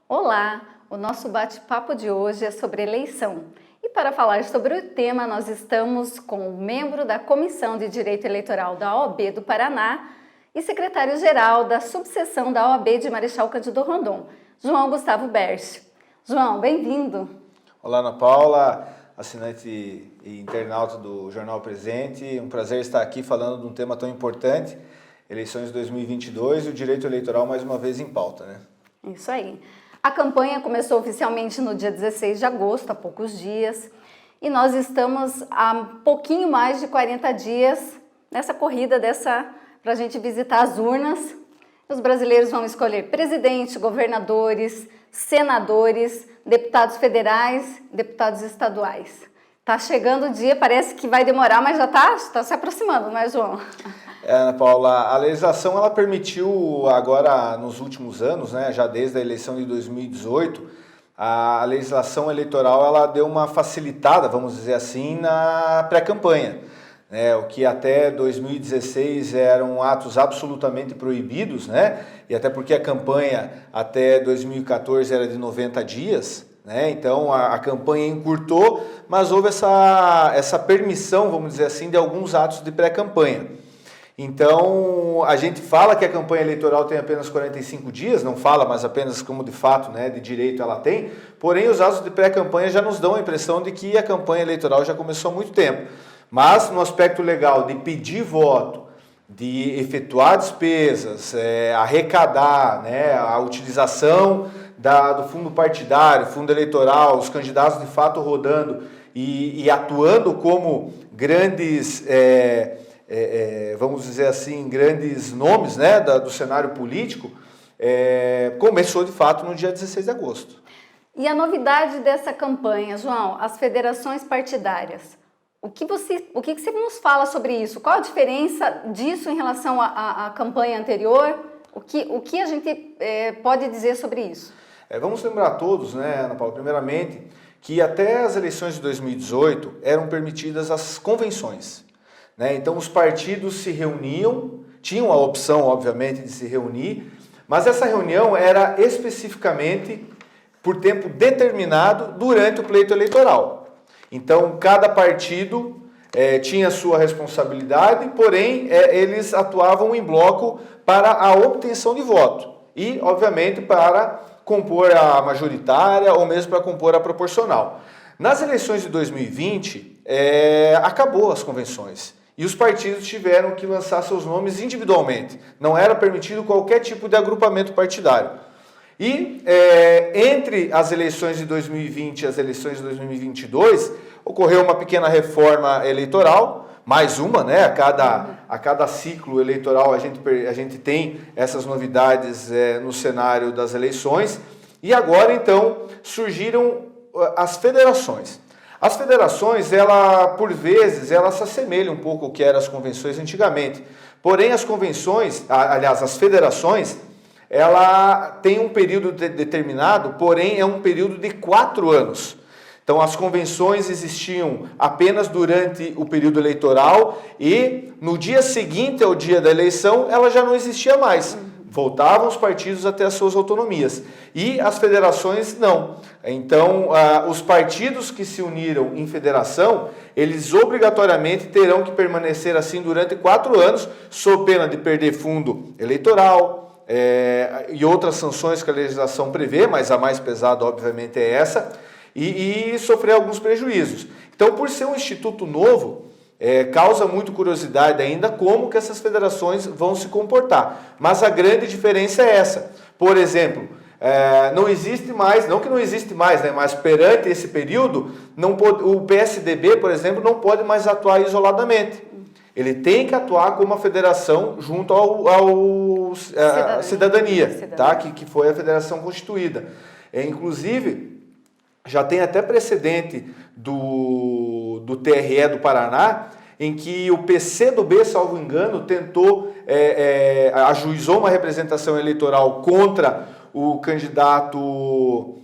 Olá! O nosso bate-papo de hoje é sobre eleição. E para falar sobre o tema, nós estamos com o membro da Comissão de Direito Eleitoral da OAB do Paraná e secretário-geral da subseção da OAB de Marechal Cândido Rondon, João Gustavo Berch. João, bem-vindo! Olá, Ana Paula, assinante e internauta do Jornal Presente. Um prazer estar aqui falando de um tema tão importante, eleições de 2022 e o direito eleitoral mais uma vez em pauta, né? Isso aí. A campanha começou oficialmente no dia 16 de agosto, há poucos dias, e nós estamos há pouquinho mais de 40 dias nessa corrida para a gente visitar as urnas. Os brasileiros vão escolher presidente, governadores, senadores, deputados federais, deputados estaduais. Tá chegando o dia, parece que vai demorar, mas já está se aproximando, não é, João? Ana Paula, a legislação ela permitiu agora nos últimos anos, né, já desde a eleição de 2018, a legislação eleitoral ela deu uma facilitada, vamos dizer assim, na pré-campanha. O que até 2016 eram atos absolutamente proibidos, né? E até porque a campanha até 2014 era de 90 dias, né? Então a campanha encurtou, mas houve essa permissão, vamos dizer assim, de alguns atos de pré-campanha. Então, a gente fala que a campanha eleitoral tem apenas 45 dias, não fala, mas apenas como de fato, né, de direito ela tem, porém os atos de pré-campanha já nos dão a impressão de que a campanha eleitoral já começou há muito tempo. Mas no aspecto legal de pedir voto, de efetuar despesas, arrecadar, né, a utilização do fundo partidário, fundo eleitoral, os candidatos de fato rodando e atuando como grandes... vamos dizer assim, grandes nomes, né, do cenário político, começou de fato no dia 16 de agosto. E a novidade dessa campanha, João, as federações partidárias. O que você nos fala sobre isso? Qual a diferença disso em relação à campanha anterior? O que a gente pode dizer sobre isso? Vamos lembrar a todos, né, Ana Paula, primeiramente, que até as eleições de 2018 eram permitidas as convenções. Então os partidos se reuniam, tinham a opção, obviamente, de se reunir, mas essa reunião era especificamente por tempo determinado durante o pleito eleitoral. Então cada partido tinha sua responsabilidade, porém eles atuavam em bloco para a obtenção de voto e, obviamente, para compor a majoritária ou mesmo para compor a proporcional. Nas eleições de 2020, acabou as convenções. E os partidos tiveram que lançar seus nomes individualmente. Não era permitido qualquer tipo de agrupamento partidário. E entre as eleições de 2020 e as eleições de 2022, ocorreu uma pequena reforma eleitoral, mais uma, né? A cada ciclo eleitoral a gente tem essas novidades no cenário das eleições. E agora, então, surgiram as federações. As federações, por vezes, se assemelham um pouco ao que eram as convenções antigamente. Porém, as federações, ela tem um período determinado, porém é um período de 4 anos. Então, as convenções existiam apenas durante o período eleitoral e no dia seguinte ao dia da eleição, ela já não existia mais. Voltavam os partidos a ter as suas autonomias. E as federações não. Então, os partidos que se uniram em federação, eles obrigatoriamente terão que permanecer assim durante 4 anos, sob pena de perder fundo eleitoral e outras sanções que a legislação prevê, mas a mais pesada, obviamente, é essa, e sofrer alguns prejuízos. Então, por ser um instituto novo, causa muito curiosidade ainda como que essas federações vão se comportar. Mas a grande diferença é essa. Por exemplo, não existe mais, não que não existe mais, né, mas perante esse período, o PSDB, por exemplo, não pode mais atuar isoladamente. Ele tem que atuar como uma federação junto à cidadania, tá? Que foi a federação constituída. Inclusive, já tem até precedente do TRE do Paraná, em que o PCdoB, salvo engano, ajuizou uma representação eleitoral contra o candidato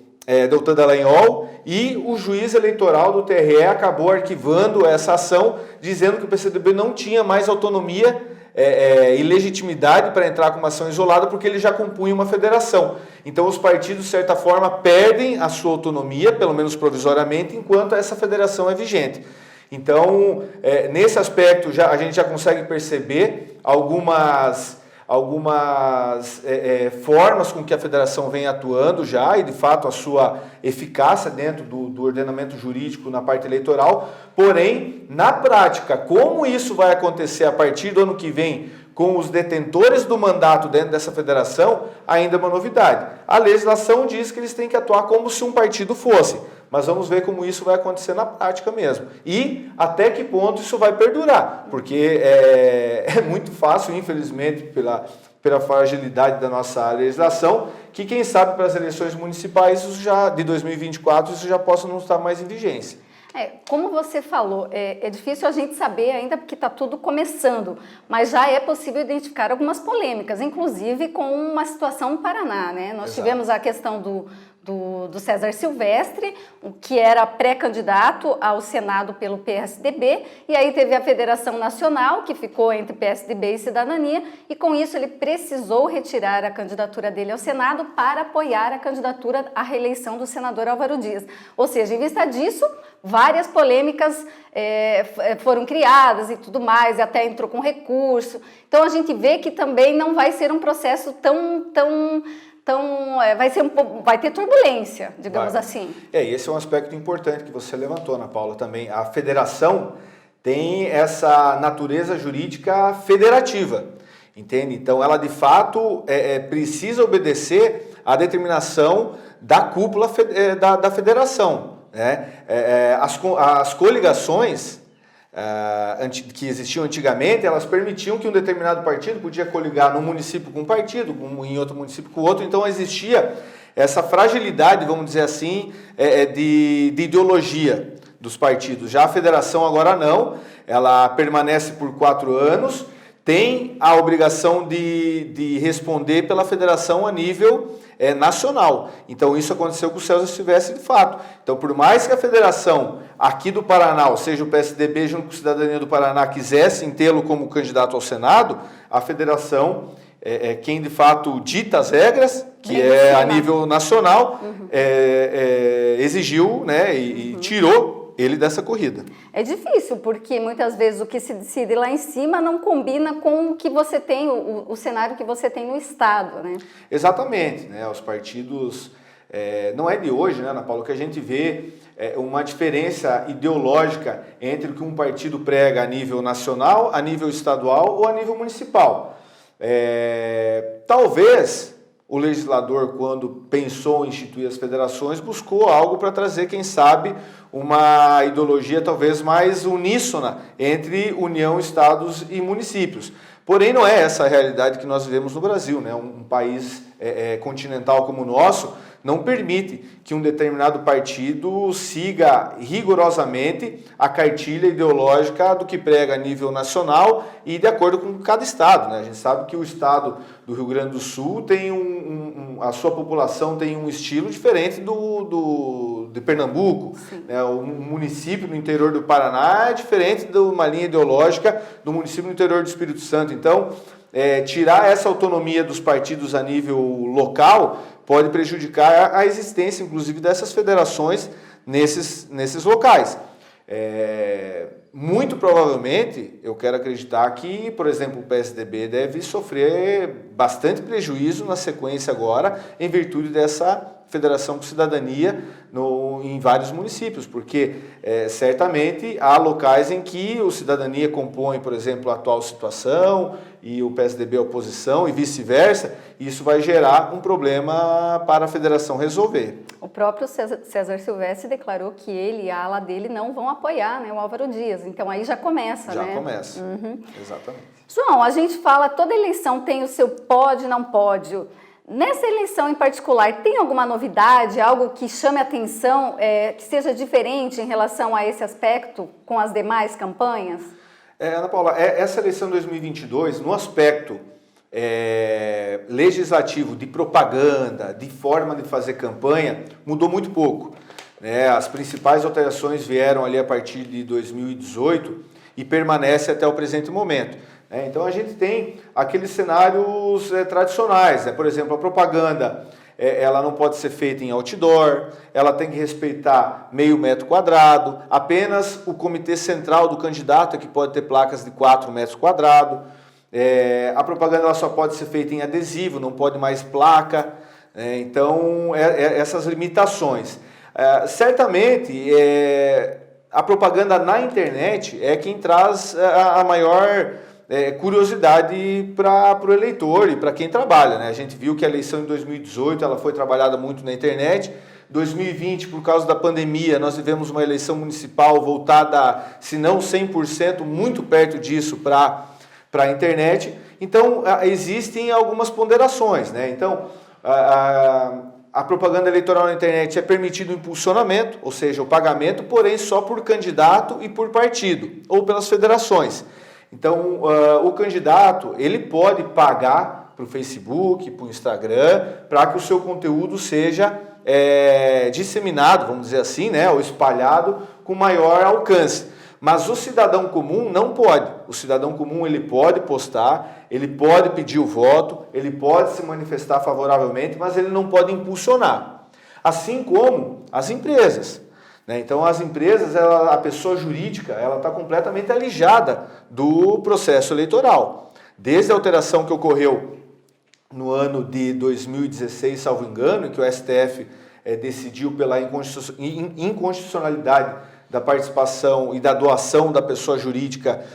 Deltan Dallagnol, e o juiz eleitoral do TRE acabou arquivando essa ação, dizendo que o PCdoB não tinha mais autonomia e legitimidade para entrar com uma ação isolada porque ele já compunha uma federação. Então os partidos, de certa forma, perdem a sua autonomia, pelo menos provisoriamente, enquanto essa federação é vigente. Então, nesse aspecto, a gente já consegue perceber algumas formas com que a federação vem atuando já e, de fato, a sua eficácia dentro do ordenamento jurídico na parte eleitoral. Porém, na prática, como isso vai acontecer a partir do ano que vem com os detentores do mandato dentro dessa federação, ainda é uma novidade. A legislação diz que eles têm que atuar como se um partido fosse, mas vamos ver como isso vai acontecer na prática mesmo. E até que ponto isso vai perdurar, porque é muito fácil, infelizmente, pela fragilidade da nossa legislação, que quem sabe para as eleições municipais de 2024 isso já possa não estar mais em vigência. Como você falou, é difícil a gente saber ainda porque está tudo começando, mas já é possível identificar algumas polêmicas, inclusive com uma situação no Paraná, né? Nós tivemos a questão do César Silvestre, que era pré-candidato ao Senado pelo PSDB, e aí teve a Federação Nacional, que ficou entre PSDB e Cidadania, e com isso ele precisou retirar a candidatura dele ao Senado para apoiar a candidatura à reeleição do senador Álvaro Dias. Ou seja, em vista disso, várias polêmicas foram criadas e tudo mais, e até entrou com recurso. Então a gente vê que também não vai ser um processo vai ter turbulência, digamos assim. Esse é um aspecto importante que você levantou, Ana Paula, também. A federação tem essa natureza jurídica federativa, entende? Então, ela, de fato, precisa obedecer à determinação da cúpula da federação, né? As coligações que existiam antigamente, elas permitiam que um determinado partido podia coligar num município com um partido, em outro município com outro, então existia essa fragilidade, vamos dizer assim, de ideologia dos partidos. Já a federação agora não, ela permanece por 4 anos, tem a obrigação de responder pela federação a nível nacional. Então isso aconteceu com o César Silvestre de fato. Então por mais que a federação aqui do Paraná, ou seja, o PSDB junto com a Cidadania do Paraná quisessem tê-lo como candidato ao Senado, a federação quem de fato dita as regras, que a nível nacional, exigiu, né, e tirou ele dessa corrida. É difícil, porque muitas vezes o que se decide lá em cima não combina com o que você tem, o cenário que você tem no Estado, né? Exatamente, né? Os partidos, não é de hoje, né, Ana Paula, que a gente vê uma diferença ideológica entre o que um partido prega a nível nacional, a nível estadual ou a nível municipal. Talvez o legislador, quando pensou em instituir as federações, buscou algo para trazer, quem sabe, uma ideologia talvez mais uníssona entre União, Estados e municípios. Porém, não é essa a realidade que nós vivemos no Brasil, né? Um país continental como o nosso não permite que um determinado partido siga rigorosamente a cartilha ideológica do que prega a nível nacional e de acordo com cada estado, né? A gente sabe que o estado do Rio Grande do Sul tem a sua população tem um estilo diferente de Pernambuco, né? O município no interior do Paraná é diferente de uma linha ideológica do município no interior do Espírito Santo. Então, tirar essa autonomia dos partidos a nível local pode prejudicar a existência, inclusive, dessas federações nesses locais. Muito provavelmente, eu quero acreditar que, por exemplo, o PSDB deve sofrer bastante prejuízo na sequência agora, em virtude dessa federação com cidadania em vários municípios, porque certamente há locais em que o cidadania compõe, por exemplo, a atual situação e o PSDB a oposição e vice-versa, e isso vai gerar um problema para a federação resolver. O próprio César Silvestre declarou que ele e a ala dele não vão apoiar, né, o Álvaro Dias, então aí já começa, né? Já começa, exatamente. João, a gente fala, toda eleição tem o seu pode, não pode. Nessa eleição em particular, tem alguma novidade, algo que chame a atenção, que seja diferente em relação a esse aspecto com as demais campanhas? Ana Paula, essa eleição de 2022, no aspecto legislativo, de propaganda, de forma de fazer campanha, mudou muito pouco, né? As principais alterações vieram ali a partir de 2018 e permanece até o presente momento. né? Então a gente tem aqueles cenários tradicionais, né? Por exemplo, a propaganda ela não pode ser feita em outdoor, ela tem que respeitar meio metro quadrado, apenas o comitê central do candidato é que pode ter placas de 4 metros quadrados. A propaganda ela só pode ser feita em adesivo, não pode mais placa. Então, essas limitações. Certamente, a propaganda na internet é quem traz a maior curiosidade para o eleitor e para quem trabalha, né? A gente viu que a eleição em 2018 ela foi trabalhada muito na internet. 2020, por causa da pandemia, nós tivemos uma eleição municipal voltada, se não 100%, muito perto disso para a internet. Então, existem algumas ponderações, né? Então, a propaganda eleitoral na internet é permitido o impulsionamento, ou seja, o pagamento, porém só por candidato e por partido, ou pelas federações. Então, o candidato, ele pode pagar para o Facebook, para o Instagram, para que o seu conteúdo seja disseminado, vamos dizer assim, né, ou espalhado com maior alcance. Mas o cidadão comum não pode. O cidadão comum ele pode postar, ele pode pedir o voto, ele pode se manifestar favoravelmente, mas ele não pode impulsionar. Assim como as empresas. Então, as empresas, a pessoa jurídica, ela está completamente alijada do processo eleitoral. Desde a alteração que ocorreu no ano de 2016, salvo engano, em que o STF decidiu pela inconstitucionalidade da participação e da doação da pessoa jurídica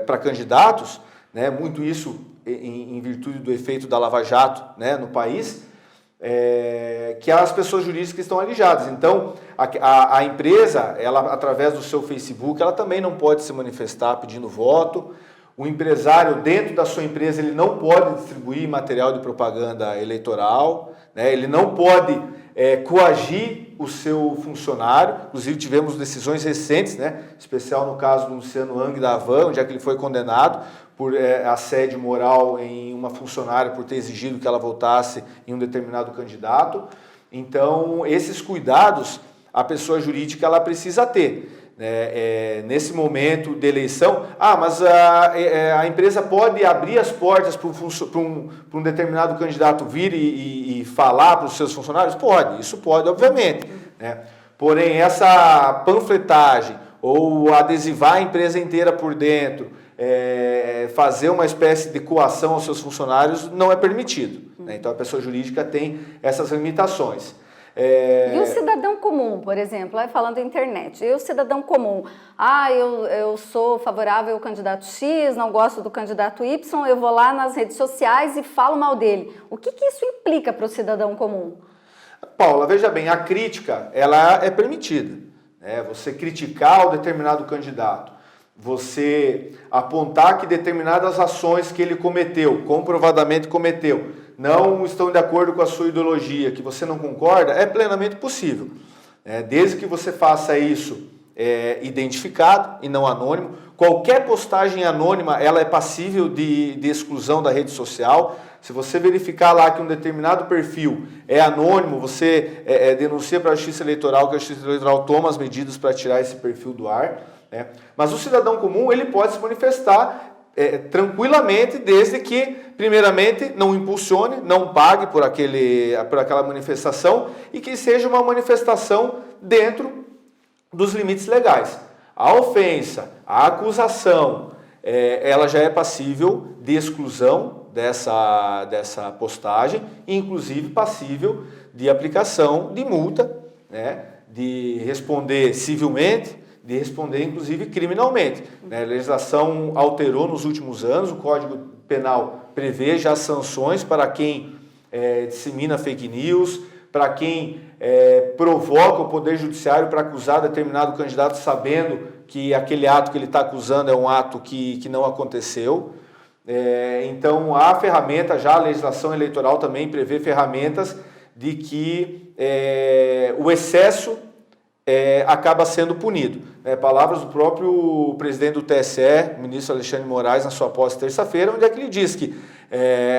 para candidatos, né? Muito isso em virtude do efeito da Lava Jato, né, no país, que as pessoas jurídicas estão alijadas. Então, a empresa, ela, através do seu Facebook, ela também não pode se manifestar pedindo voto. O empresário, dentro da sua empresa, ele não pode distribuir material de propaganda eleitoral, né? Ele não pode coagir o seu funcionário. Inclusive, tivemos decisões recentes, né? Especial no caso do Luciano Hang da Havan, onde é que ele foi condenado por assédio moral em uma funcionária por ter exigido que ela votasse em um determinado candidato. Então, esses cuidados a pessoa jurídica ela precisa ter. Nesse momento de eleição, mas a empresa pode abrir as portas para um determinado candidato vir e falar para os seus funcionários? Pode, isso pode, obviamente. Né? Porém, essa panfletagem ou adesivar a empresa inteira por dentro, fazer uma espécie de coação aos seus funcionários não é permitido. Né? Então, a pessoa jurídica tem essas limitações. E o cidadão comum, por exemplo, falando da internet, e o cidadão comum, eu sou favorável ao candidato X, não gosto do candidato Y, eu vou lá nas redes sociais e falo mal dele. O que isso implica para o cidadão comum? Paula, veja bem, a crítica, ela é permitida. Né? Você criticar o determinado candidato, você apontar que determinadas ações que ele cometeu, comprovadamente cometeu, não estão de acordo com a sua ideologia, que você não concorda, é plenamente possível. Desde que você faça isso identificado e não anônimo. Qualquer postagem anônima, ela é passível de exclusão da rede social. Se você verificar lá que um determinado perfil é anônimo, você denuncia para a Justiça Eleitoral, que a Justiça Eleitoral toma as medidas para tirar esse perfil do ar. Né? Mas o cidadão comum, ele pode se manifestar tranquilamente, desde que, primeiramente, não impulsione, não pague por aquela manifestação e que seja uma manifestação dentro dos limites legais. A ofensa, a acusação, ela já é passível de exclusão dessa postagem, inclusive passível de aplicação de multa, né, de responder civilmente, de responder, inclusive, criminalmente. A legislação alterou nos últimos anos, o Código Penal prevê já sanções para quem dissemina fake news, para quem provoca o Poder Judiciário para acusar determinado candidato sabendo que aquele ato que ele está acusando é um ato que não aconteceu. Então, há ferramenta, já a legislação eleitoral também prevê ferramentas de que o excesso acaba sendo punido. Palavras do próprio presidente do TSE, o ministro Alexandre de Moraes, na sua posse terça-feira, onde é que ele diz que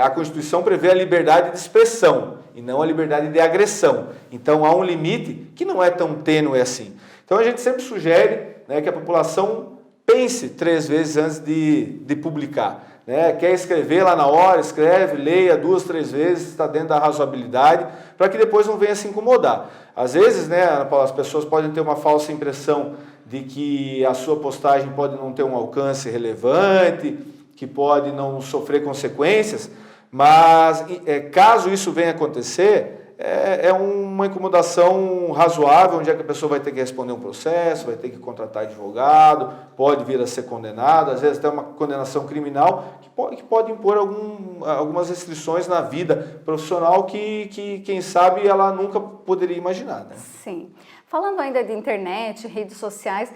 a Constituição prevê a liberdade de expressão e não a liberdade de agressão. Então há um limite que não é tão tênue assim. Então a gente sempre sugere, né, que a população pense 3 vezes antes de publicar. Né? Quer escrever lá na hora, escreve, leia 2, 3 vezes, está dentro da razoabilidade, para que depois não venha se incomodar. Às vezes, né, Ana Paula, as pessoas podem ter uma falsa impressão de que a sua postagem pode não ter um alcance relevante, que pode não sofrer consequências, mas caso isso venha acontecer, é uma incomodação razoável, onde é que a pessoa vai ter que responder um processo, vai ter que contratar advogado, pode vir a ser condenado, às vezes até uma condenação criminal, que pode impor algumas restrições na vida profissional que quem sabe, ela nunca poderia imaginar. Né? Sim. Falando ainda de internet, redes sociais,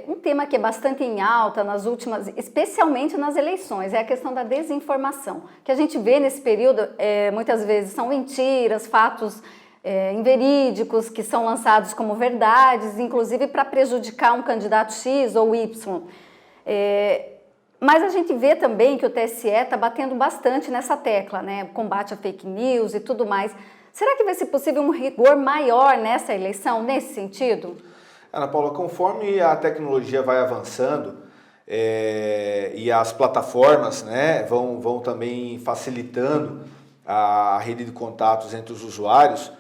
um tema que é bastante em alta nas últimas, especialmente nas eleições, é a questão da desinformação. O que a gente vê nesse período, muitas vezes, são mentiras, fatos inverídicos que são lançados como verdades, inclusive para prejudicar um candidato X ou Y. Mas a gente vê também que o TSE está batendo bastante nessa tecla, né? Combate a fake news e tudo mais. Será que vai ser possível um rigor maior nessa eleição, nesse sentido? Ana Paula, conforme a tecnologia vai avançando e as plataformas, né, vão também facilitando a rede de contatos entre os usuários,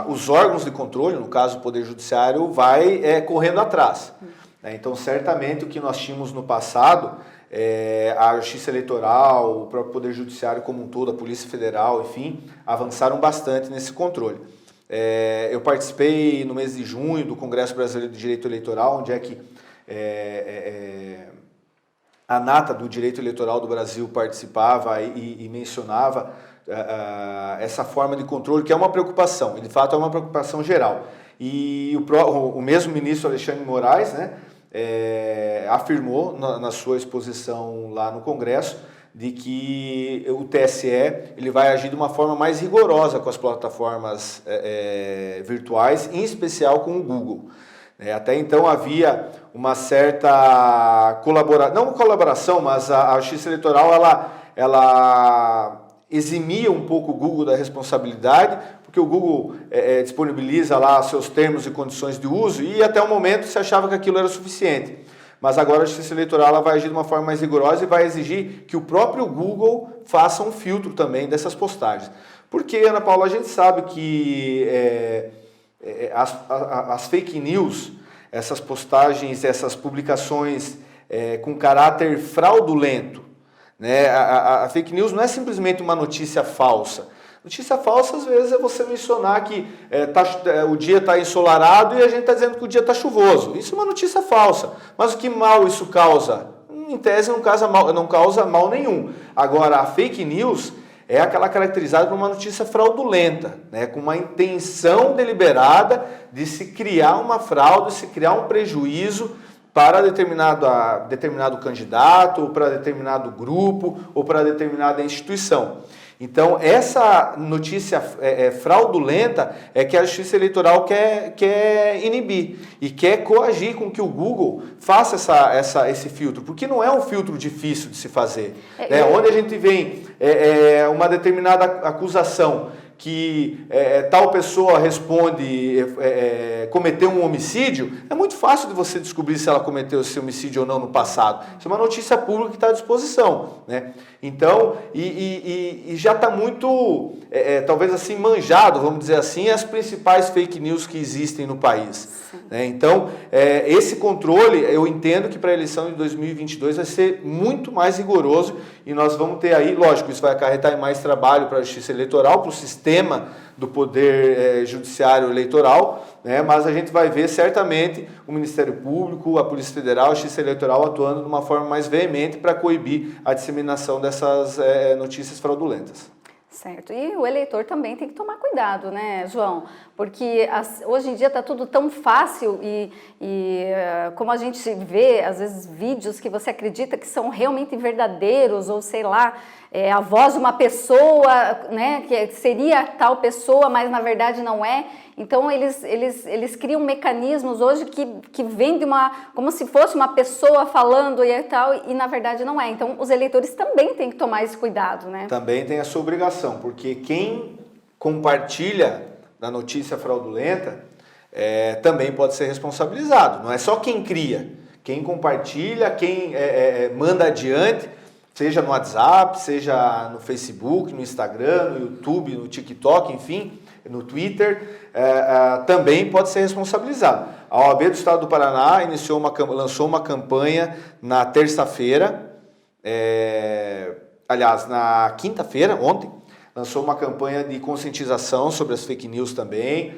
os órgãos de controle, no caso o Poder Judiciário, vai correndo atrás. Então, certamente o que nós tínhamos no passado, a Justiça Eleitoral, o próprio Poder Judiciário como um todo, a Polícia Federal, enfim, avançaram bastante nesse controle. Eu participei no mês de junho do Congresso Brasileiro de Direito Eleitoral, onde a nata do direito eleitoral do Brasil participava e mencionava essa forma de controle, que é uma preocupação, e de fato é uma preocupação geral. E o mesmo ministro Alexandre de Moraes, né, afirmou na sua exposição lá no Congresso de que o TSE ele vai agir de uma forma mais rigorosa com as plataformas virtuais, em especial com o Google. Até então havia uma certa não colaboração, mas a Justiça Eleitoral ela eximia um pouco o Google da responsabilidade, porque o Google disponibiliza lá seus termos e condições de uso e até o momento se achava que aquilo era suficiente. Mas agora a Justiça Eleitoral ela vai agir de uma forma mais rigorosa e vai exigir que o próprio Google faça um filtro também dessas postagens. Porque, Ana Paula, a gente sabe que as fake news, essas postagens, essas publicações com caráter fraudulento, né? A fake news não é simplesmente uma notícia falsa. Notícia falsa, às vezes, é você mencionar que o dia está ensolarado e a gente está dizendo que o dia está chuvoso. Isso é uma notícia falsa. Mas o que mal isso causa? Em tese, não causa mal nenhum. Agora, a fake news é aquela caracterizada por uma notícia fraudulenta, né? Com uma intenção deliberada de se criar uma fraude, se criar um prejuízo para determinado candidato, ou para determinado grupo, ou para determinada instituição. Então, essa notícia fraudulenta é que a Justiça Eleitoral quer inibir e quer coagir com que o Google faça esse filtro, porque não é um filtro difícil de se fazer. Onde a gente vem uma determinada acusação que tal pessoa cometeu um homicídio, é muito fácil de você descobrir se ela cometeu esse homicídio ou não no passado. Isso é uma notícia pública que está à disposição, né? Então, e já está muito, talvez assim, manjado, vamos dizer assim, as principais fake news que existem no país. Né? Então, esse controle, eu entendo que para a eleição de 2022 vai ser muito mais rigoroso e nós vamos ter aí, lógico, isso vai acarretar em mais trabalho para a Justiça Eleitoral, para o sistema do Poder Judiciário Eleitoral, né? Mas a gente vai ver certamente o Ministério Público, a Polícia Federal, a Justiça Eleitoral atuando de uma forma mais veemente para coibir a disseminação dessas notícias fraudulentas. Certo. E o eleitor também tem que tomar cuidado, né, João? Porque hoje em dia está tudo tão fácil e como a gente vê, às vezes, vídeos que você acredita que são realmente verdadeiros ou, sei lá, a voz de uma pessoa, né, que seria tal pessoa, mas na verdade não é. Então, eles criam mecanismos hoje que vêm como se fosse uma pessoa falando e tal, e na verdade não é. Então, os eleitores também têm que tomar esse cuidado, né? Também tem a sua obrigação, porque quem compartilha da notícia fraudulenta também pode ser responsabilizado. Não é só quem cria. Quem compartilha, quem manda adiante, seja no WhatsApp, seja no Facebook, no Instagram, no YouTube, no TikTok, enfim, no Twitter, também pode ser responsabilizado. A OAB do Estado do Paraná lançou uma campanha na terça-feira, aliás, na quinta-feira, ontem, lançou uma campanha de conscientização sobre as fake news também,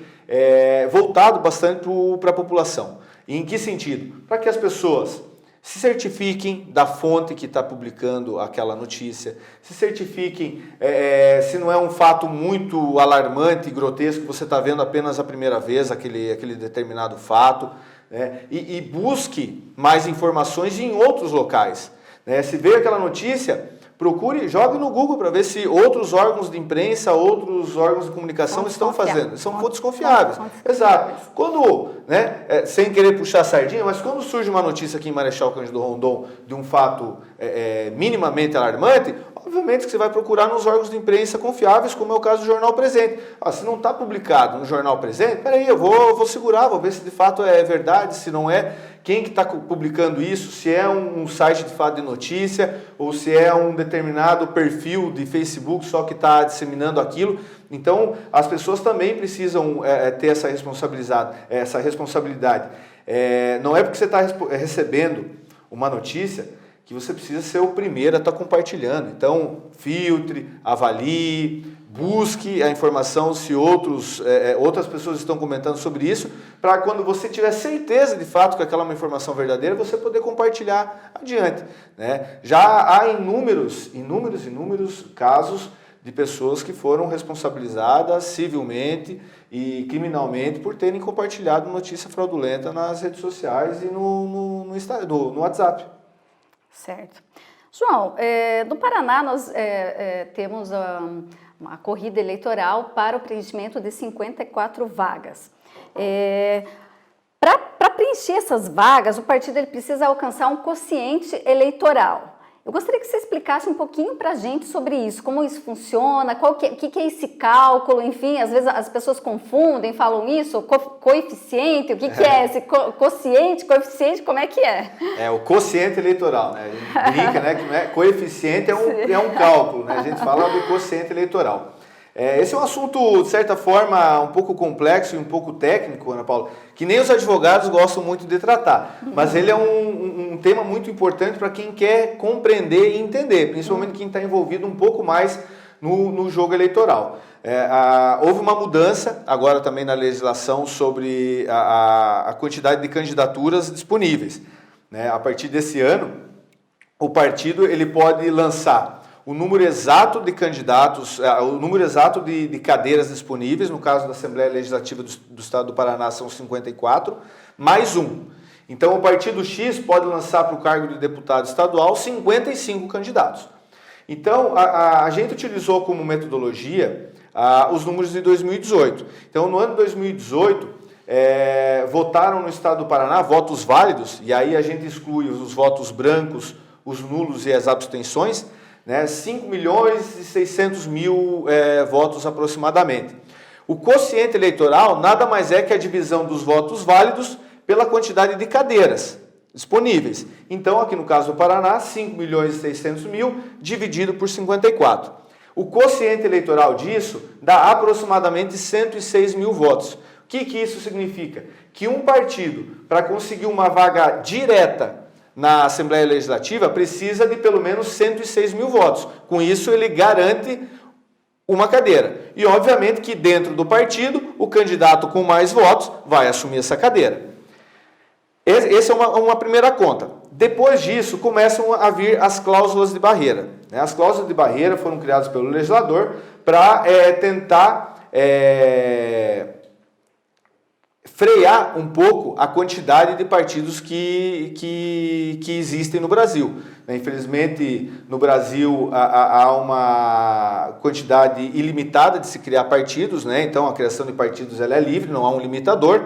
voltado bastante para a população. E em que sentido? Para que as pessoas se certifiquem da fonte que está publicando aquela notícia, se certifiquem se não é um fato muito alarmante e grotesco, você está vendo apenas a primeira vez aquele determinado fato, né? E busque mais informações em outros locais. Né? Se veio aquela notícia, procure, jogue no Google para ver se outros órgãos de imprensa, outros órgãos de comunicação estão fazendo. São fontes confiáveis. Exato. Quando, sem querer puxar a sardinha, mas quando surge uma notícia aqui em Marechal Cândido Rondon de um fato minimamente alarmante, obviamente que você vai procurar nos órgãos de imprensa confiáveis, como é o caso do Jornal Presente. Se não está publicado no Jornal Presente, peraí, eu vou segurar, vou ver se de fato é verdade, se não é. Quem que está publicando isso, se é um site de fato de notícia ou se é um determinado perfil de Facebook só que está disseminando aquilo. Então, as pessoas também precisam ter essa responsabilidade. Não é porque você está recebendo uma notícia que você precisa ser o primeiro a estar compartilhando. Então, filtre, avalie, busque a informação se outras pessoas estão comentando sobre isso, para quando você tiver certeza de fato que aquela é uma informação verdadeira, você poder compartilhar adiante. Né? Já há inúmeros casos de pessoas que foram responsabilizadas civilmente e criminalmente por terem compartilhado notícia fraudulenta nas redes sociais e no WhatsApp. Certo. João, no Paraná nós temos uma corrida eleitoral para o preenchimento de 54 vagas. Para preencher essas vagas, o partido ele precisa alcançar um quociente eleitoral. Eu gostaria que você explicasse um pouquinho para a gente sobre isso, como isso funciona, o que é esse cálculo, enfim, às vezes as pessoas confundem, falam isso, coeficiente, o que é esse quociente, coeficiente, como é que é? É o quociente eleitoral, né? A gente brinca, né, que não é, coeficiente é um cálculo, né? A gente fala do quociente eleitoral. Esse é um assunto, de certa forma, um pouco complexo e um pouco técnico, Ana Paula, que nem os advogados gostam muito de tratar, mas ele é um tema muito importante para quem quer compreender e entender, principalmente quem está envolvido um pouco mais no jogo eleitoral. Houve uma mudança agora também na legislação sobre a quantidade de candidaturas disponíveis. Né? A partir desse ano, o partido ele pode lançar o número exato de candidatos, o número exato de cadeiras disponíveis, no caso da Assembleia Legislativa do Estado do Paraná são 54, mais um. Então o partido X pode lançar para o cargo de deputado estadual 55 candidatos. Então a gente utilizou como metodologia os números de 2018. Então no ano de 2018, votaram no Estado do Paraná votos válidos, e aí a gente exclui os votos brancos, os nulos e as abstenções, 5.600.000 votos aproximadamente. O quociente eleitoral nada mais é que a divisão dos votos válidos pela quantidade de cadeiras disponíveis. Então, aqui no caso do Paraná, 5.600.000 dividido por 54. O quociente eleitoral disso dá aproximadamente 106 mil votos. O que isso significa? Que um partido, para conseguir uma vaga direta na Assembleia Legislativa, precisa de pelo menos 106 mil votos. Com isso, ele garante uma cadeira. E, obviamente, que dentro do partido, o candidato com mais votos vai assumir essa cadeira. Essa é uma primeira conta. Depois disso, começam a vir as cláusulas de barreira. As cláusulas de barreira foram criadas pelo legislador para tentar frear um pouco a quantidade de partidos que existem no Brasil. Infelizmente, no Brasil há uma quantidade ilimitada de se criar partidos, então a criação de partidos ela é livre, não há um limitador.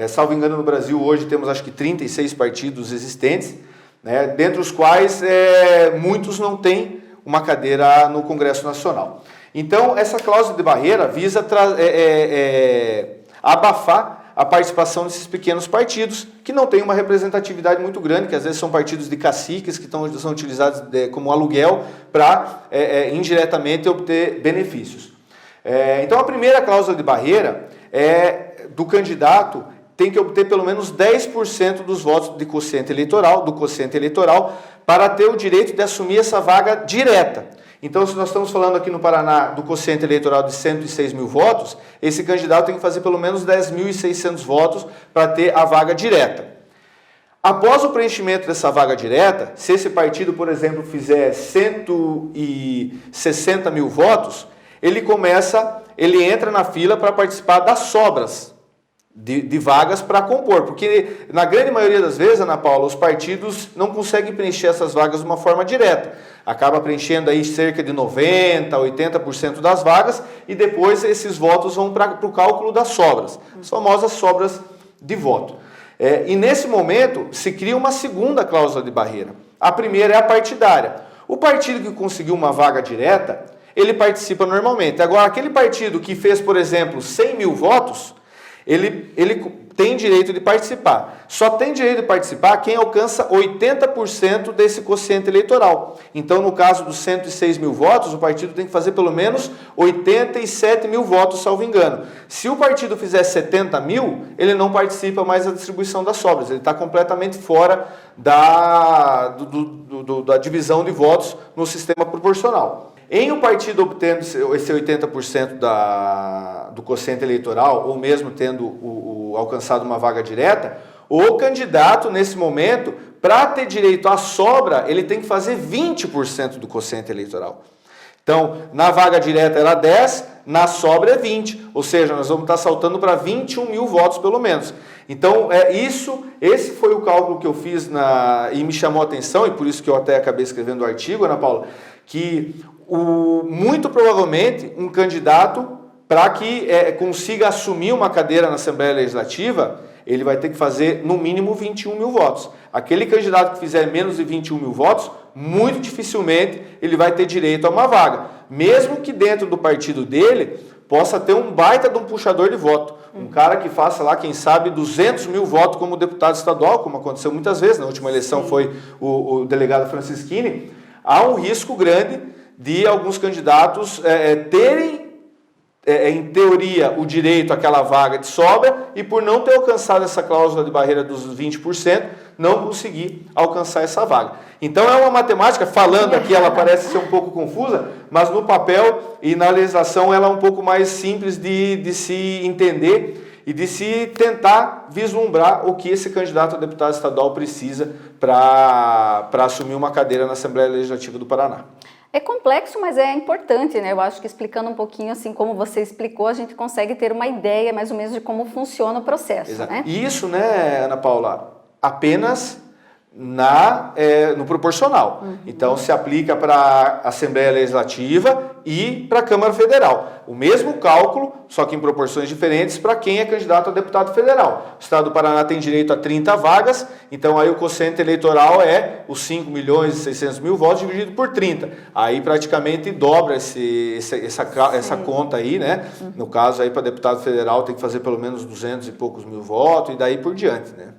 Salvo engano, no Brasil hoje temos acho que 36 partidos existentes, dentre os quais muitos não têm uma cadeira no Congresso Nacional. Então, essa cláusula de barreira visa abafar a participação desses pequenos partidos, que não têm uma representatividade muito grande, que às vezes são partidos de caciques que são utilizados como aluguel para indiretamente obter benefícios. Então a primeira cláusula de barreira é do candidato tem que obter pelo menos 10% dos votos do quociente eleitoral, para ter o direito de assumir essa vaga direta. Então, se nós estamos falando aqui no Paraná do quociente eleitoral de 106 mil votos, esse candidato tem que fazer pelo menos 10.600 votos para ter a vaga direta. Após o preenchimento dessa vaga direta, se esse partido, por exemplo, fizer 160 mil votos, ele entra na fila para participar das sobras de vagas para compor, porque na grande maioria das vezes, Ana Paula, os partidos não conseguem preencher essas vagas de uma forma direta. Acaba preenchendo aí cerca de 90%, 80% das vagas e depois esses votos vão para o cálculo das sobras, as famosas sobras de voto. E nesse momento se cria uma segunda cláusula de barreira. A primeira é a partidária. O partido que conseguiu uma vaga direta, ele participa normalmente. Agora, aquele partido que fez, por exemplo, 100 mil votos, ele tem direito de participar. Só tem direito de participar quem alcança 80% desse quociente eleitoral. Então, no caso dos 106 mil votos, o partido tem que fazer pelo menos 87 mil votos, salvo engano. Se o partido fizer 70 mil, ele não participa mais da distribuição das sobras. Ele está completamente fora da divisão de votos no sistema proporcional. Em um partido obtendo esse 80% do quociente eleitoral, ou mesmo tendo alcançado uma vaga direta, o candidato, nesse momento, para ter direito à sobra, ele tem que fazer 20% do quociente eleitoral. Então, na vaga direta era 10, na sobra é 20, ou seja, nós vamos estar saltando para 21 mil votos pelo menos. Então, esse foi o cálculo que eu fiz e me chamou a atenção, e por isso que eu até acabei escrevendo o artigo, Ana Paula, que muito provavelmente um candidato, para que consiga assumir uma cadeira na Assembleia Legislativa, ele vai ter que fazer no mínimo 21 mil votos. Aquele candidato que fizer menos de 21 mil votos, muito dificilmente ele vai ter direito a uma vaga. Mesmo que dentro do partido dele possa ter um baita de um puxador de voto. Um cara que faça lá, quem sabe, 200 mil votos como deputado estadual, como aconteceu muitas vezes. Na última eleição foi o delegado Francisquini. Há um risco grande de alguns candidatos terem, em teoria, o direito àquela vaga de sobra e por não ter alcançado essa cláusula de barreira dos 20%, não conseguir alcançar essa vaga. Então é uma matemática, falando aqui ela parece ser um pouco confusa, mas no papel e na legislação ela é um pouco mais simples de se entender e de se tentar vislumbrar o que esse candidato a deputado estadual precisa para assumir uma cadeira na Assembleia Legislativa do Paraná. É complexo, mas é importante, né? Eu acho que explicando um pouquinho, assim como você explicou, a gente consegue ter uma ideia mais ou menos de como funciona o processo. Exato. Né? E isso, né, Ana Paula, apenas no proporcional. Então, se aplica para a Assembleia Legislativa e para a Câmara Federal. O mesmo cálculo, só que em proporções diferentes, para quem é candidato a deputado federal. O Estado do Paraná tem direito a 30 vagas, então aí o quociente eleitoral é os 5.600.000 votos dividido por 30. Aí praticamente dobra essa conta aí, né? No caso aí para deputado federal tem que fazer pelo menos 200 e poucos mil votos e daí por diante, né?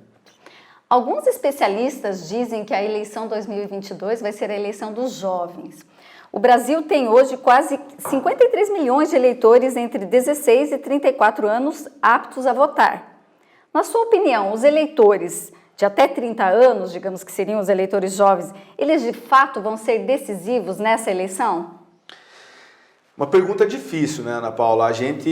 Alguns especialistas dizem que a eleição 2022 vai ser a eleição dos jovens. O Brasil tem hoje quase 53 milhões de eleitores entre 16 e 34 anos aptos a votar. Na sua opinião, os eleitores de até 30 anos, digamos que seriam os eleitores jovens, eles de fato vão ser decisivos nessa eleição? Uma pergunta difícil, né, Ana Paula? A gente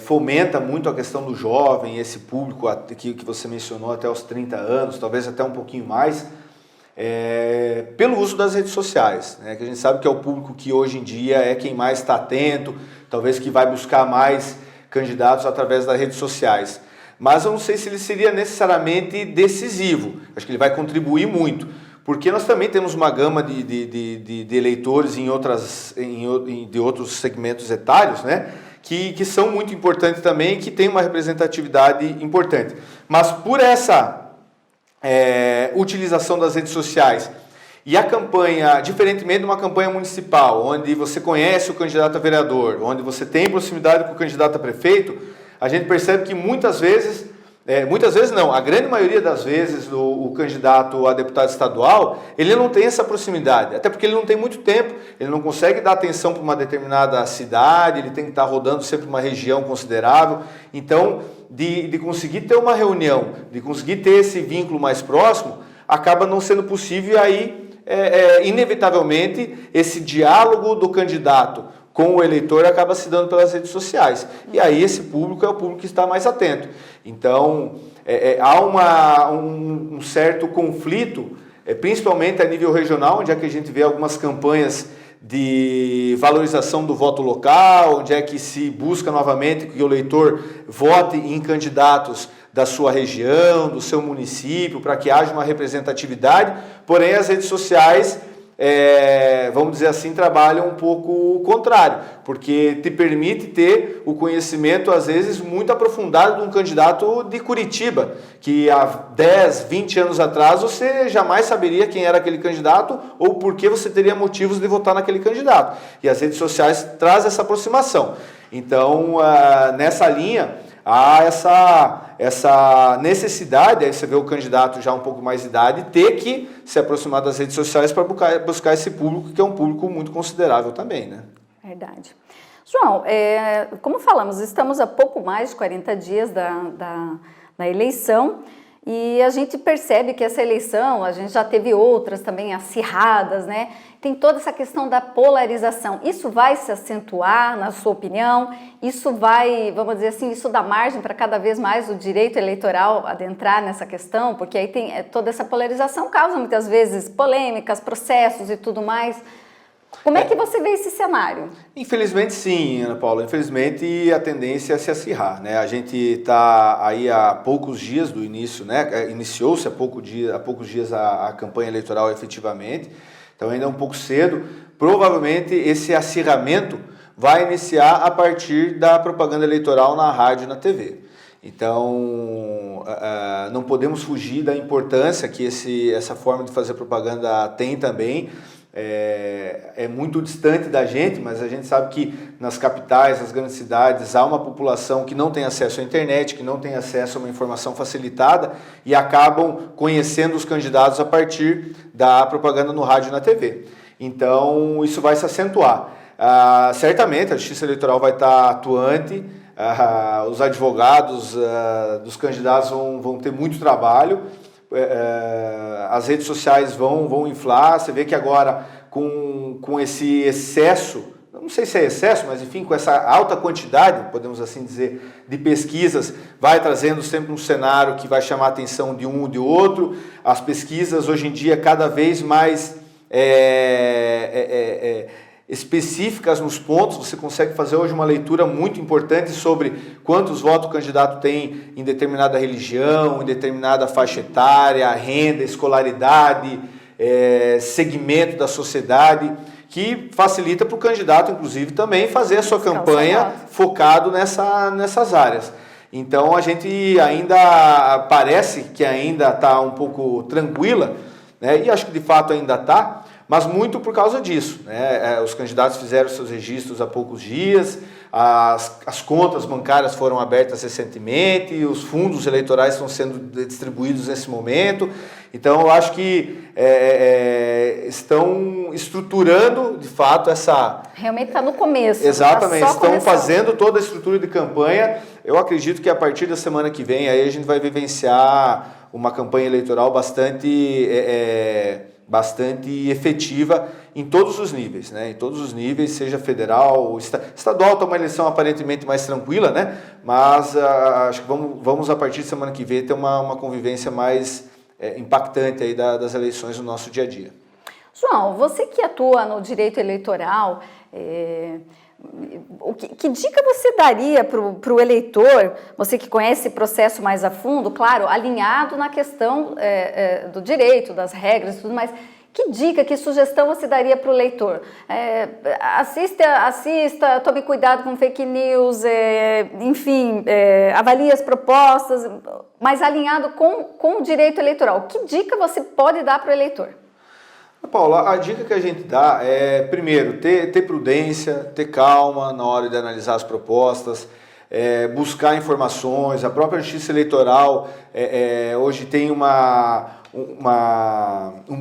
fomenta muito a questão do jovem, esse público que você mencionou até os 30 anos, talvez até um pouquinho mais, pelo uso das redes sociais, né? Que a gente sabe que é o público que hoje em dia é quem mais está atento, talvez que vai buscar mais candidatos através das redes sociais. Mas eu não sei se ele seria necessariamente decisivo, acho que ele vai contribuir muito. Porque nós também temos uma gama de eleitores de outros segmentos etários, né, que são muito importantes também e que têm uma representatividade importante. Mas por essa utilização das redes sociais e a campanha, diferentemente de uma campanha municipal, onde você conhece o candidato a vereador, onde você tem proximidade com o candidato a prefeito, a gente percebe que muitas vezes não, a grande maioria das vezes o candidato a deputado estadual, ele não tem essa proximidade, até porque ele não tem muito tempo, ele não consegue dar atenção para uma determinada cidade, ele tem que estar rodando sempre uma região considerável, então de conseguir ter uma reunião, de conseguir ter esse vínculo mais próximo, acaba não sendo possível e aí, inevitavelmente, esse diálogo do candidato com o eleitor acaba se dando pelas redes sociais. E aí esse público é o público que está mais atento. Então, há um certo conflito, principalmente a nível regional, onde é que a gente vê algumas campanhas de valorização do voto local, onde é que se busca novamente que o eleitor vote em candidatos da sua região, do seu município, para que haja uma representatividade, porém as redes sociais, vamos dizer assim, trabalham um pouco o contrário, porque te permite ter o conhecimento, às vezes, muito aprofundado de um candidato de Curitiba, que há 10, 20 anos atrás você jamais saberia quem era aquele candidato ou por que você teria motivos de votar naquele candidato. E as redes sociais trazem essa aproximação. Então, nessa linha, há essa necessidade, aí você vê o candidato já um pouco mais de idade, ter que se aproximar das redes sociais para buscar esse público, que é um público muito considerável também, né? Verdade. João, como falamos, estamos a pouco mais de 40 dias da eleição e a gente percebe que essa eleição, a gente já teve outras também acirradas, né? Tem toda essa questão da polarização. Isso vai se acentuar, na sua opinião? Isso vai, vamos dizer assim, isso dá margem para cada vez mais o direito eleitoral adentrar nessa questão? Porque aí tem toda essa polarização, causa muitas vezes polêmicas, processos e tudo mais. Como é que você vê esse cenário? Infelizmente sim, Ana Paula. Infelizmente a tendência é se acirrar, né? A gente está aí há poucos dias do início, né? Iniciou-se há poucos dias a campanha eleitoral efetivamente. Então ainda é um pouco cedo. Provavelmente esse acirramento vai iniciar a partir da propaganda eleitoral na rádio e na TV. Então não podemos fugir da importância que essa forma de fazer propaganda tem também. É muito distante da gente, mas a gente sabe que nas capitais, nas grandes cidades, há uma população que não tem acesso à internet, que não tem acesso a uma informação facilitada e acabam conhecendo os candidatos a partir da propaganda no rádio e na TV. Então, isso vai se acentuar. Certamente a Justiça Eleitoral vai estar atuante, os advogados dos candidatos vão ter muito trabalho. As redes sociais vão inflar. Você vê que agora com esse excesso, não sei se é excesso, mas enfim, com essa alta quantidade, podemos assim dizer, de pesquisas, vai trazendo sempre um cenário que vai chamar a atenção de um ou de outro. As pesquisas hoje em dia cada vez mais específicas nos pontos, você consegue fazer hoje uma leitura muito importante sobre quantos votos o candidato tem em determinada religião, em determinada faixa etária, renda, escolaridade, segmento da sociedade, que facilita para o candidato, inclusive, também fazer a sua campanha focado nessas áreas. Então a gente ainda parece que ainda está um pouco tranquila, né? E acho que de fato ainda está, mas muito por causa disso, né? Os candidatos fizeram seus registros há poucos dias, as contas bancárias foram abertas recentemente, os fundos eleitorais estão sendo distribuídos nesse momento. Então, eu acho que estão estruturando, de fato, essa... Realmente está no começo. Exatamente, tá estão fazendo toda a estrutura de campanha. Eu acredito que a partir da semana que vem, aí a gente vai vivenciar uma campanha eleitoral bastante efetiva em todos os níveis, né? Em todos os níveis, seja federal, estadual está uma eleição aparentemente mais tranquila, né? Mas acho que vamos a partir de semana que vem ter uma convivência mais impactante aí das eleições no nosso dia a dia. João, você que atua no direito eleitoral, que dica você daria para o eleitor, você que conhece esse processo mais a fundo, claro, alinhado na questão do direito, das regras e tudo mais, que dica, que sugestão você daria para o eleitor? Assista, tome cuidado com fake news, enfim, avalie as propostas, mas alinhado com o direito eleitoral. Que dica você pode dar para o eleitor? Paula, a dica que a gente dá é, primeiro, ter prudência, ter calma na hora de analisar as propostas. buscar informações. A própria Justiça Eleitoral hoje tem um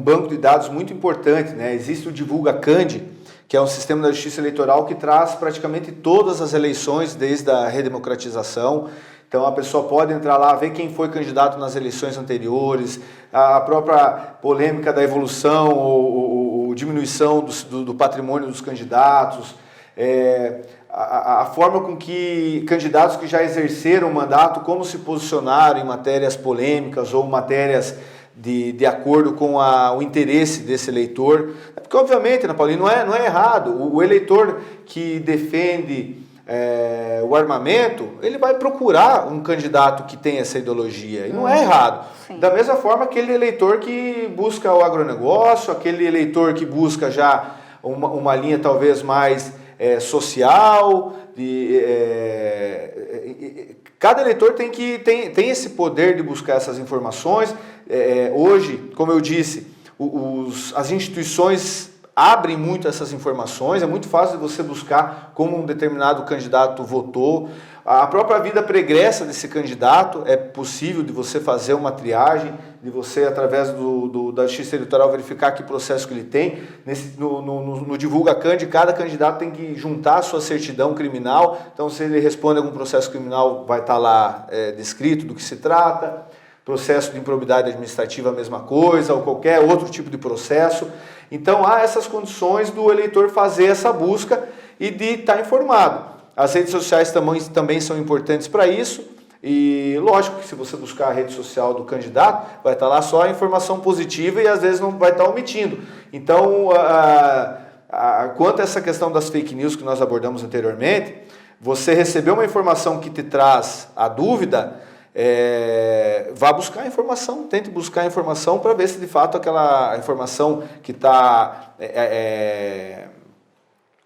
banco de dados muito importante, né? Existe o Divulga Candi, que é um sistema da Justiça Eleitoral que traz praticamente todas as eleições desde a redemocratização. Então a pessoa pode entrar lá, ver quem foi candidato nas eleições anteriores, a própria polêmica da evolução ou diminuição do patrimônio dos candidatos, a forma com que candidatos que já exerceram o mandato, como se posicionaram em matérias polêmicas ou matérias de acordo com o interesse desse eleitor. Porque, obviamente, Ana Paulina, não é errado. O eleitor que defende o armamento, ele vai procurar um candidato que tem essa ideologia. E não é errado. Sim. Da mesma forma, aquele eleitor que busca o agronegócio, aquele eleitor que busca já uma linha talvez mais social. Cada eleitor tem esse poder de buscar essas informações. Hoje, como eu disse, as instituições abrem muito essas informações, é muito fácil de você buscar como um determinado candidato votou. A própria vida pregressa desse candidato, é possível de você fazer uma triagem, de você, através da Justiça Eleitoral, verificar que processo que ele tem. No Divulga Candi, cada candidato tem que juntar a sua certidão criminal, então se ele responde a algum processo criminal, vai estar lá descrito do que se trata. Processo de improbidade administrativa, a mesma coisa, ou qualquer outro tipo de processo. Então há essas condições do eleitor fazer essa busca e de estar informado. As redes sociais também são importantes para isso, e lógico que se você buscar a rede social do candidato, vai estar lá só a informação positiva e às vezes não vai estar omitindo. Então, quanto a essa questão das fake news que nós abordamos anteriormente, você recebeu uma informação que te traz a dúvida, vá buscar a informação, tente buscar a informação para ver se de fato aquela informação que está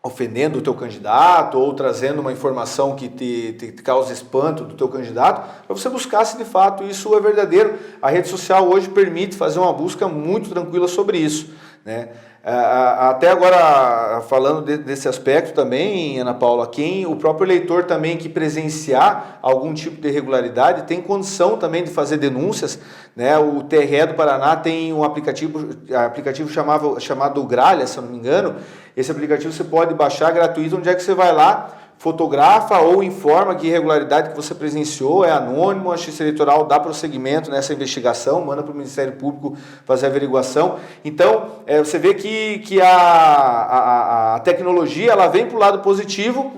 ofendendo o teu candidato ou trazendo uma informação que te causa espanto do teu candidato, para você buscar se de fato isso é verdadeiro. A rede social hoje permite fazer uma busca muito tranquila sobre isso, né? Até agora, falando desse aspecto também, Ana Paula, o próprio eleitor também que presenciar algum tipo de irregularidade tem condição também de fazer denúncias, né? O TRE do Paraná tem um aplicativo chamado Gralha, se eu não me engano. Esse aplicativo você pode baixar gratuito, onde é que você vai lá, fotografa ou informa que irregularidade que você presenciou, é anônimo, a Justiça Eleitoral dá prosseguimento nessa investigação, manda para o Ministério Público fazer a averiguação. Então, você vê que a tecnologia ela vem para o lado positivo,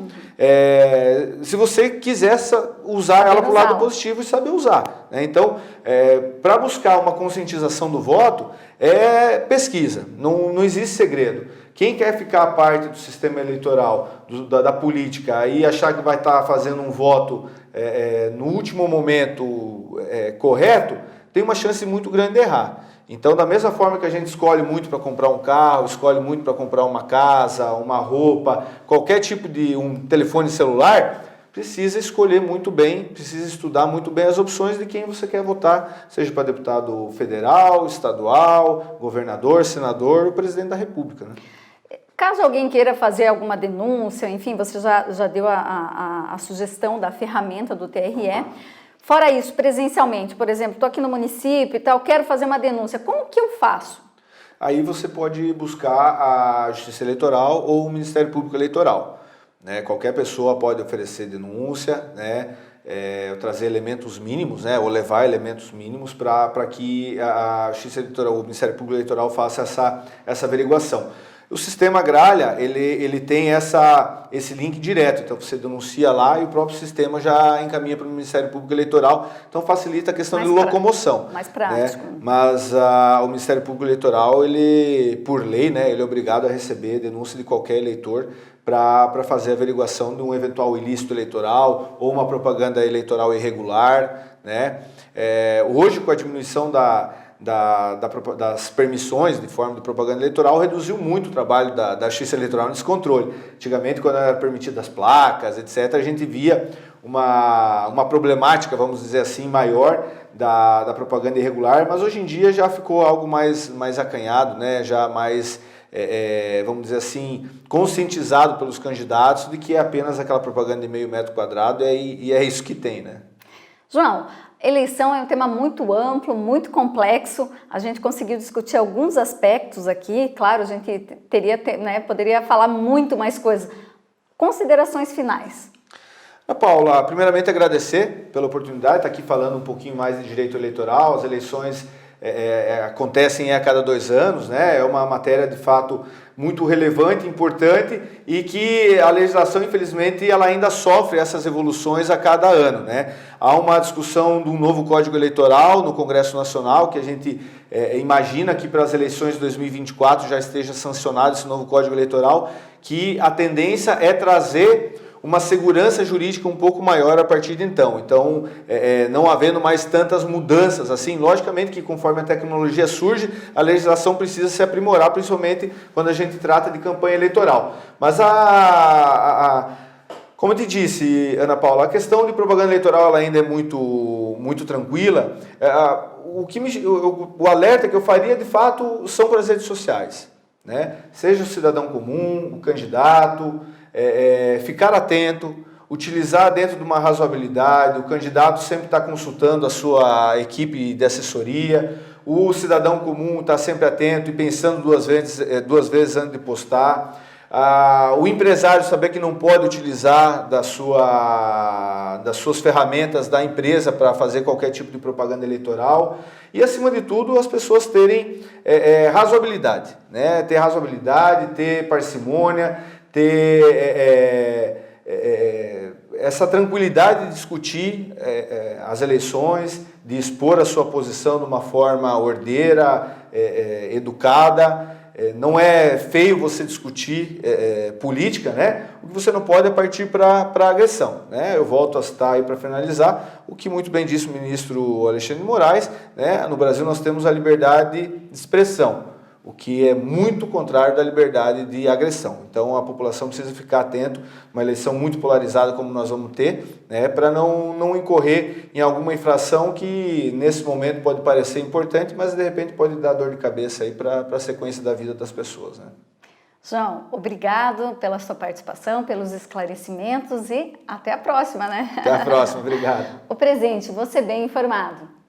se você quiser usar ela para o lado positivo e saber usar, né? Então, para buscar uma conscientização do voto, pesquisa, não existe segredo. Quem quer ficar parte do sistema eleitoral, da política, e achar que vai estar fazendo um voto no último momento correto, tem uma chance muito grande de errar. Então, da mesma forma que a gente escolhe muito para comprar um carro, escolhe muito para comprar uma casa, uma roupa, qualquer tipo de um telefone celular, precisa escolher muito bem, precisa estudar muito bem as opções de quem você quer votar, seja para deputado federal, estadual, governador, senador ou presidente da República, né? Caso alguém queira fazer alguma denúncia, enfim, você já deu a sugestão da ferramenta do TRE. Fora isso, presencialmente, por exemplo, estou aqui no município e tal, quero fazer uma denúncia, como que eu faço? Aí você pode buscar a Justiça Eleitoral ou o Ministério Público Eleitoral, né? Qualquer pessoa pode oferecer denúncia, né? Trazer elementos mínimos, né? Ou levar elementos mínimos para que a Justiça Eleitoral, o Ministério Público Eleitoral faça essa averiguação. O sistema Gralha, ele tem esse link direto, então você denuncia lá e o próprio sistema já encaminha para o Ministério Público Eleitoral, então facilita a questão de locomoção. Mais prático. Né? Mas o Ministério Público Eleitoral, ele, por lei, né, ele é obrigado a receber denúncia de qualquer eleitor para fazer a averiguação de um eventual ilícito eleitoral ou uma propaganda eleitoral irregular, né? Hoje, com a diminuição das permissões de forma de propaganda eleitoral, reduziu muito o trabalho da Justiça Eleitoral nesse controle. Antigamente, quando era permitidas placas, etc., a gente via uma problemática, vamos dizer assim, maior da propaganda irregular, mas hoje em dia já ficou algo mais acanhado, né? Já mais vamos dizer assim, conscientizado pelos candidatos de que é apenas aquela propaganda de meio metro quadrado e é isso que tem, né? João, eleição é um tema muito amplo, muito complexo. A gente conseguiu discutir alguns aspectos aqui. Claro, a gente poderia falar muito mais coisas. Considerações finais. Paula, primeiramente agradecer pela oportunidade de estar aqui falando um pouquinho mais de direito eleitoral. As eleições acontecem a cada 2 anos, né? É uma matéria de fato muito relevante, importante e que a legislação, infelizmente, ela ainda sofre essas evoluções a cada ano, né? Há uma discussão de um novo Código Eleitoral no Congresso Nacional, que a gente imagina que para as eleições de 2024 já esteja sancionado esse novo Código Eleitoral, que a tendência é trazer uma segurança jurídica um pouco maior a partir de então. Então, não havendo mais tantas mudanças assim, logicamente que conforme a tecnologia surge, a legislação precisa se aprimorar, principalmente quando a gente trata de campanha eleitoral. Mas como eu te disse, Ana Paula, a questão de propaganda eleitoral ela ainda é muito tranquila. O alerta que eu faria, de fato, são para as redes sociais, né? Seja o cidadão comum, o candidato, ficar atento, utilizar dentro de uma razoabilidade, o candidato sempre está consultando a sua equipe de assessoria, o cidadão comum está sempre atento e pensando duas vezes antes de postar, o empresário saber que não pode utilizar das suas ferramentas da empresa para fazer qualquer tipo de propaganda eleitoral e, acima de tudo, as pessoas terem razoabilidade, né? Ter razoabilidade, ter parcimônia, ter essa tranquilidade de discutir as eleições, de expor a sua posição de uma forma ordeira, educada. Não é feio você discutir política, né? O que você não pode é partir para a agressão, né? Eu volto a citar aí para finalizar o que muito bem disse o ministro Alexandre de Moraes, né? No Brasil nós temos a liberdade de expressão, o que é muito contrário da liberdade de agressão. Então a população precisa ficar atento, uma eleição muito polarizada como nós vamos ter, né, para não incorrer em alguma infração que nesse momento pode parecer importante, mas de repente pode dar dor de cabeça aí para a sequência da vida das pessoas, né? João, obrigado pela sua participação, pelos esclarecimentos e até a próxima, né? Até a próxima, obrigado. O Presente, você bem informado.